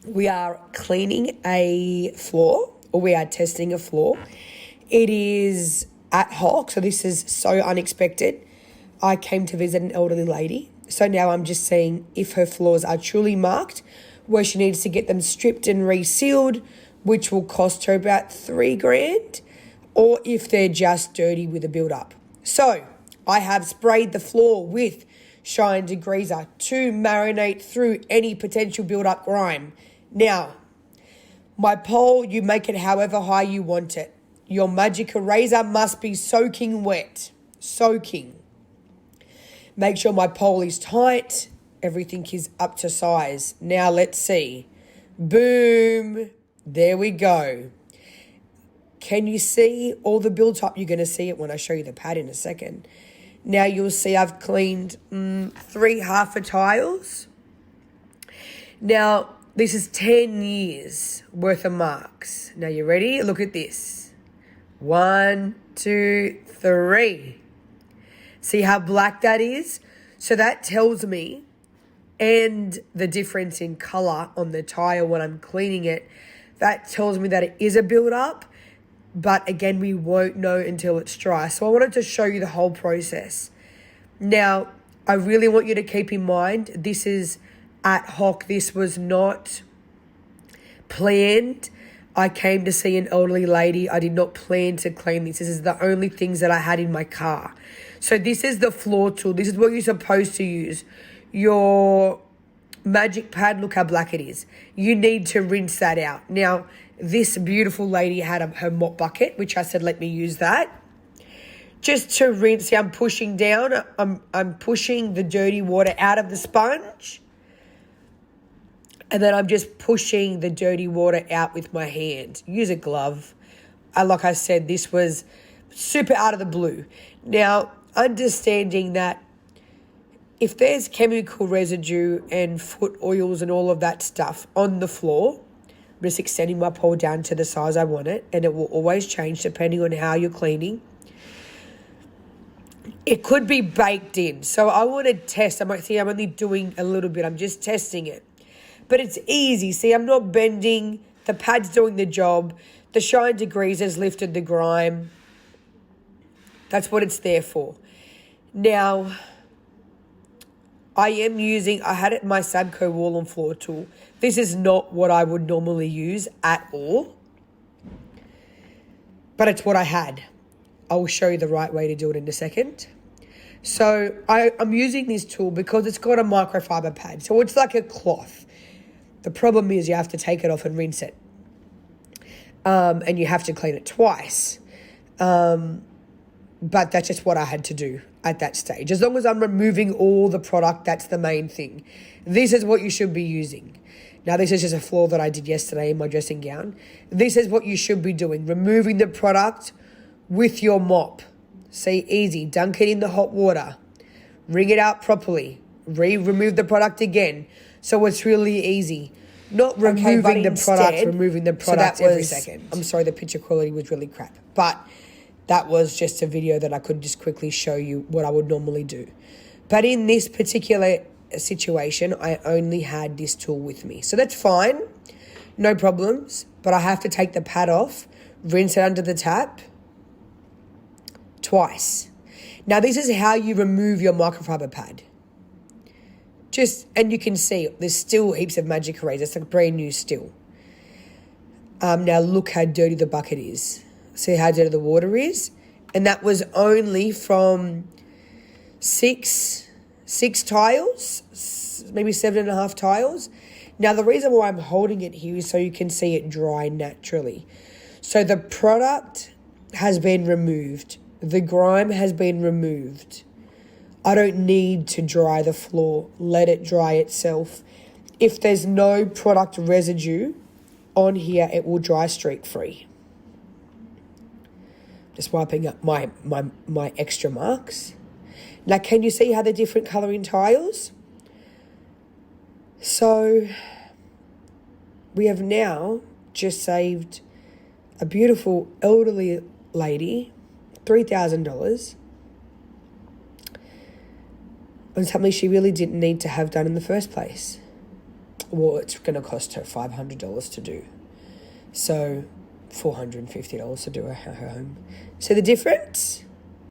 We are cleaning a floor, or we are testing a floor. It is at Hock, so this is so unexpected. I came to visit an elderly lady, so now I'm just seeing if her floors are truly marked, where she needs to get them stripped and resealed, which will cost her about $3,000, or if they're just dirty with a build-up. So I have sprayed the floor with Shyn Degreaser to marinate through any potential build-up grime. Now, my pole, you make it however high you want it. Your magic eraser must be soaking wet. Soaking. Make sure my pole is tight. Everything is up to size. Now let's see. Boom. There we go. Can you see all the build-up? You're going to see it when I show you the pad in a second. Now you'll see I've cleaned 3 half tiles. Now, this is 10 years worth of marks. Now, you ready? Look at this. 1, 2, 3. See how black that is? So that tells me, and the difference in colour on the tile when I'm cleaning it, that tells me that it is a build-up. But again, we won't know until it's dry. So I wanted to show you the whole process. Now, I really want you to keep in mind, this is at Hock. This was not planned. I came to see an elderly lady. I did not plan to clean this. This is the only things that I had in my car. So this is the floor tool. This is what you're supposed to use. Your magic pad, look how black it is. You need to rinse that out. Now, this beautiful lady had her mop bucket, which I said, let me use that. Just to rinse. See, I'm pushing down. I'm pushing the dirty water out of the sponge. And then I'm just pushing the dirty water out with my hand. Use a glove. Like I said, this was super out of the blue. Now, understanding that if there's chemical residue and foot oils and all of that stuff on the floor, I'm just extending my pole down to the size I want it, and it will always change depending on how you're cleaning. It could be baked in. So I want to test. I'm only doing a little bit. I'm just testing it. But it's easy. See, I'm not bending. The pad's doing the job. The Shyn Degreaser's lifted the grime. That's what it's there for. Now, I had it in my Sabco wall and floor tool. This is not what I would normally use at all. But it's what I had. I will show you the right way to do it in a second. So I'm using this tool because it's got a microfiber pad. So it's like a cloth. The problem is you have to take it off and rinse it. And you have to clean it twice. But that's just what I had to do at that stage. As long as I'm removing all the product, that's the main thing. This is what you should be using. Now, this is just a floor that I did yesterday in my dressing gown. This is what you should be doing. Removing the product with your mop. See, easy. Dunk it in the hot water. Wring it out properly. Remove the product again. So it's really easy. Not removing the product, removing the product every second. I'm sorry, the picture quality was really crap. But that was just a video that I could just quickly show you what I would normally do. But in this particular situation, I only had this tool with me. So that's fine. No problems. But I have to take the pad off, rinse it under the tap twice. Now, this is how you remove your microfiber pad. And you can see there's still heaps of magic eraser. It's like brand new still. Now look how dirty the bucket is. See how dirty the water is? And that was only from six tiles, maybe 7.5 tiles. Now the reason why I'm holding it here is so you can see it dry naturally. So the product has been removed. The grime has been removed. I don't need to dry the floor. Let it dry itself. If there's no product residue on here, it will dry streak free. Just wiping up my extra marks. Now, can you see how they're different colouring tiles? So we have now just saved a beautiful elderly lady $3,000 on something she really didn't need to have done in the first place. well, it's going to cost her $500 to do. So $450 to do her home. So the difference